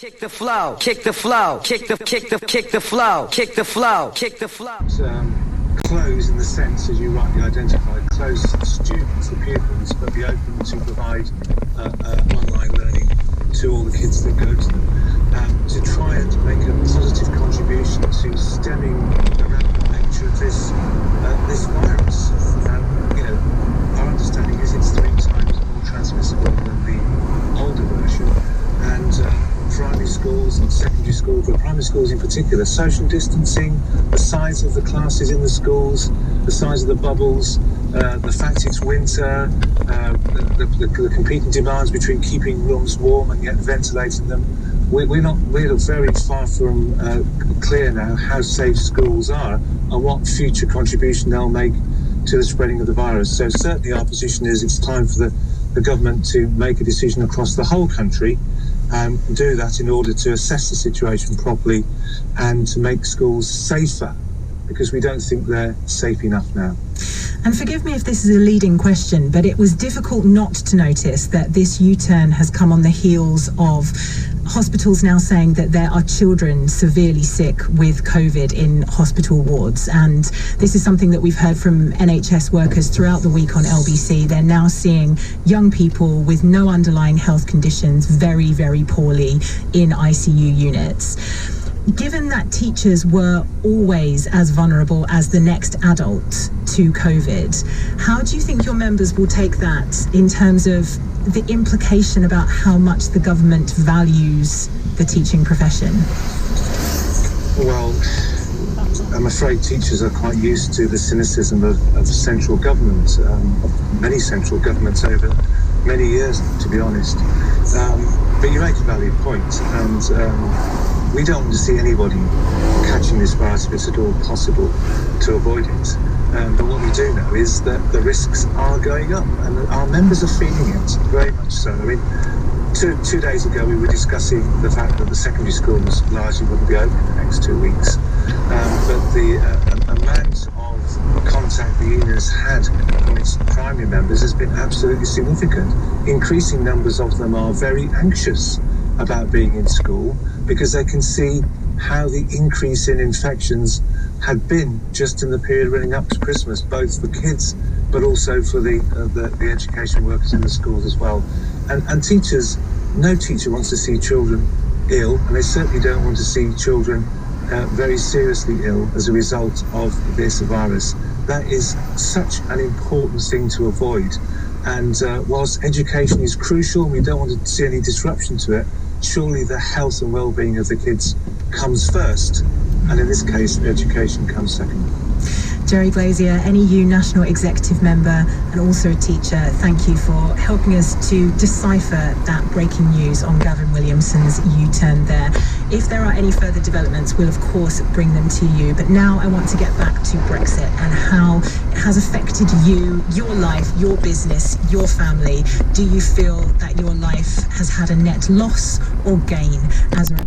Kick the flow, kick the flow, kick the flow, kick the flow, kick the flow. Close in the sense, as you rightly identified, close students, the pupils, but be open to provide online learning to all the kids that go to them, to try and make a positive contribution to stemming the rampant nature of this virus. Our understanding is it's 3 times more transmissible than the older version, and primary schools and secondary schools, but primary schools in particular, social distancing, the size of the classes in the schools, the size of the bubbles, the fact it's winter, the competing demands between keeping rooms warm and yet ventilating them. We're very far from clear now how safe schools are and what future contribution they'll make to the spreading of the virus. So certainly our position is it's time for the government to make a decision across the whole country, do that in order to assess the situation properly and to make schools safer, because we don't think they're safe enough now. And forgive me if this is a leading question, but it was difficult not to notice that this U-turn has come on the heels of hospitals now saying that there are children severely sick with COVID in hospital wards. And this is something that we've heard from NHS workers throughout the week on LBC. They're now seeing young people with no underlying health conditions very, very poorly in ICU units. Given that teachers were always as vulnerable as the next adult to COVID, how do you think your members will take that in terms of the implication about how much the government values the teaching profession? Well, I'm afraid teachers are quite used to the cynicism of central government, of many central governments over many years, to be honest. But you make a valid point, and we don't want to see anybody catching this virus if it's at all possible to avoid it. But what we do know is that the risks are going up, and our members are feeling it very much so. I mean, two days ago we were discussing the fact that the secondary schools largely wouldn't be open the next 2 weeks. But the amount of contact the union has had from its primary members has been absolutely significant. Increasing numbers of them are very anxious about being in school because they can see how the increase in infections had been just in the period running up to Christmas, both for kids but also for the education workers in the schools as well. And teachers, no teacher wants to see children ill, and they certainly don't want to see children very seriously ill as a result of this virus. That is such an important thing to avoid. And whilst education is crucial, we don't want to see any disruption to it, surely the health and well-being of the kids comes first, and in this case, education comes second. Jerry Glazier, NEU National Executive Member and also a teacher, thank you for helping us to decipher that breaking news on Gavin Williamson's U-turn there. If there are any further developments, we'll of course bring them to you. But now I want to get back to Brexit and how it has affected you, your life, your business, your family. Do you feel that your life has had a net loss or gain as a